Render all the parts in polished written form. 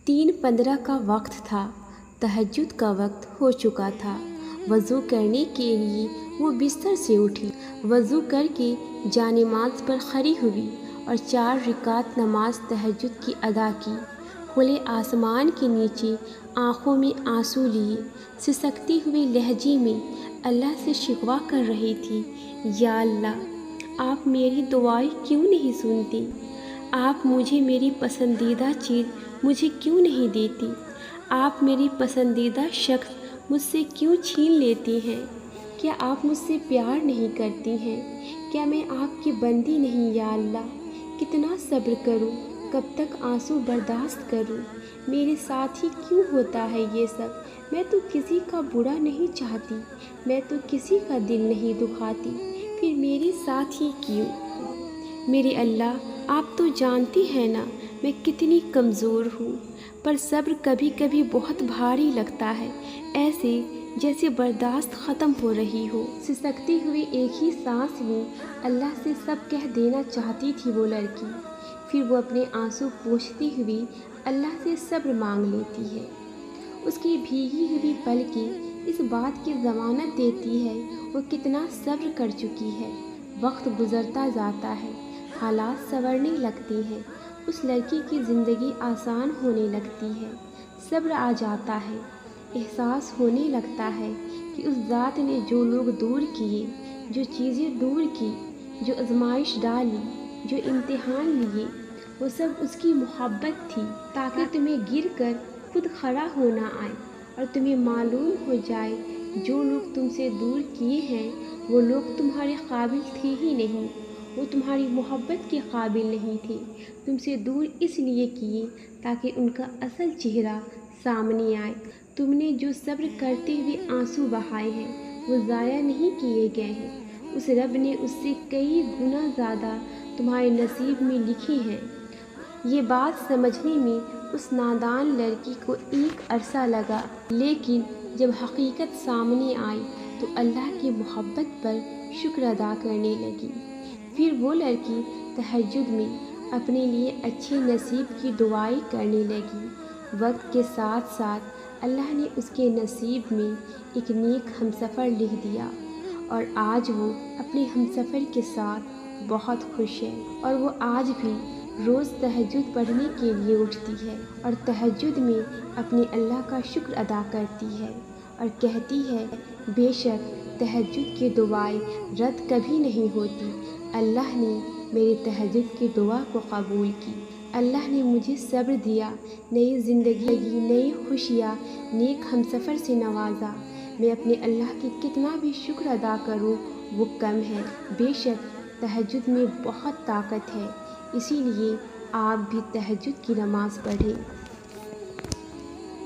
3:15 का वक्त था। तहज्जुद का वक्त हो चुका था। वज़ू करने के लिए वो बिस्तर से उठी। वज़ू करके जानिमाज़ पर खड़ी हुई और 4 रिकात नमाज तहज्जुद की अदा की। खुले आसमान के नीचे आँखों में आंसू लिए सिसकती हुई लहजे में अल्लाह से शिकवा कर रही थी, या अल्लाह, आप मेरी दुआएं क्यों नहीं सुनती? आप मुझे मेरी पसंदीदा चीज़ मुझे क्यों नहीं देती? आप मेरी पसंदीदा शख्स मुझसे क्यों छीन लेती हैं? क्या आप मुझसे प्यार नहीं करती हैं? क्या मैं आपकी बंदी नहीं, या अल्लाह? कितना सब्र करूं? कब तक आंसू बर्दाश्त करूं? मेरे साथ ही क्यों होता है ये सब? मैं तो किसी का बुरा नहीं चाहती, मैं तो किसी का दिल नहीं दुखाती, फिर मेरे साथ ही क्यों? मेरे अल्लाह, आप तो जानती हैं ना मैं कितनी कमज़ोर हूँ, पर सब्र कभी कभी बहुत भारी लगता है, ऐसे जैसे बर्दाश्त ख़त्म हो रही हो। सिसकती हुई एक ही सांस में अल्लाह से सब कह देना चाहती थी वो लड़की। फिर वो अपने आंसू पोंछती हुई अल्लाह से सब्र मांग लेती है। उसकी भीगी हुई पलकें इस बात की ज़मानत देती है वो कितना सब्र कर चुकी है। वक्त गुज़रता जाता है, हालात संवरने लगते हैं, उस लड़की की ज़िंदगी आसान होने लगती है। सब्र आ जाता है, एहसास होने लगता है कि उस ज़ात ने जो लोग दूर किए, जो चीज़ें दूर की, जो आजमाइश डाली, जो इम्तिहान लिए, वो सब उसकी मोहब्बत थी, ताकि तुम्हें गिर कर खुद खड़ा होना आए और तुम्हें मालूम हो जाए जो लोग तुमसे दूर किए हैं वो लोग तुम्हारे काबिल थे ही नहीं, वो तुम्हारी मोहब्बत के काबिल नहीं थे। तुमसे दूर इसलिए किए ताकि उनका असल चेहरा सामने आए। तुमने जो सब्र करते हुए आंसू बहाए हैं वो ज़ाया नहीं किए गए हैं। उस रब ने उससे कई गुना ज़्यादा तुम्हारे नसीब में लिखी हैं। ये बात समझने में उस नादान लड़की को एक अरसा लगा, लेकिन जब हकीकत सामने आई तो अल्लाह की मोहब्बत पर शुक्र अदा करने लगी। फिर वो लड़की तहज्जुद में अपने लिए अच्छे नसीब की दुआएं करने लगी। वक्त के साथ साथ अल्लाह ने उसके नसीब में एक नेक हमसफ़र लिख दिया और आज वो अपने हमसफ़र के साथ बहुत खुश है। और वो आज भी रोज़ तहज्जुद पढ़ने के लिए उठती है और तहज्जुद में अपने अल्लाह का शुक्र अदा करती है और कहती है, बेशक तहज्जुद की दुआएं रद्द कभी नहीं होती। अल्लाह ने मेरी तहज्जुद की दुआ को कबूल की। अल्लाह ने मुझे सब्र दिया, नई ज़िंदगी, नई खुशियाँ, नेक हमसफ़र से नवाजा। मैं अपने अल्लाह की कितना भी शुक्र अदा करूँ वो कम है। बेशक तहज्जुद में बहुत ताकत है, इसीलिए आप भी तहज्जुद की नमाज़ पढ़ें।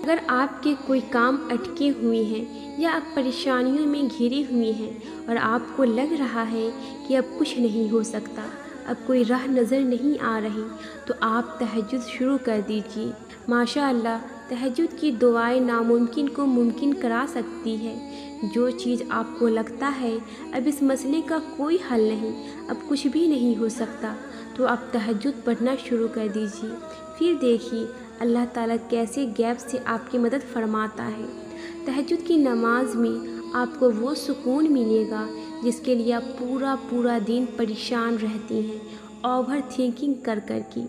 अगर आपके कोई काम अटके हुए हैं या आप परेशानियों में घिरे हुए हैं और आपको लग रहा है कि अब कुछ नहीं हो सकता, अब कोई राह नज़र नहीं आ रही, तो आप तहज्जुद शुरू कर दीजिए। माशाअल्लाह, तहज्जुद की दुआएं नामुमकिन को मुमकिन करा सकती है। जो चीज़ आपको लगता है अब इस मसले का कोई हल नहीं, अब कुछ भी नहीं हो सकता, तो आप तहज्जुद पढ़ना शुरू कर दीजिए। फिर देखिए अल्लाह ताला कैसे गैब से आपकी मदद फरमाता है। तहज्जुद की नमाज में आपको वो सुकून मिलेगा जिसके लिए आप पूरा दिन परेशान रहती हैं, ओवर थिंकिंग कर के।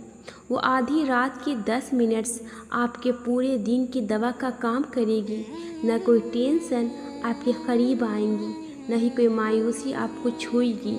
वो आधी रात के 10 मिनट्स आपके पूरे दिन की दवा का काम करेगी। न कोई टेंशन आपके करीब आएंगी, न ही कोई मायूसी आपको छूएगी।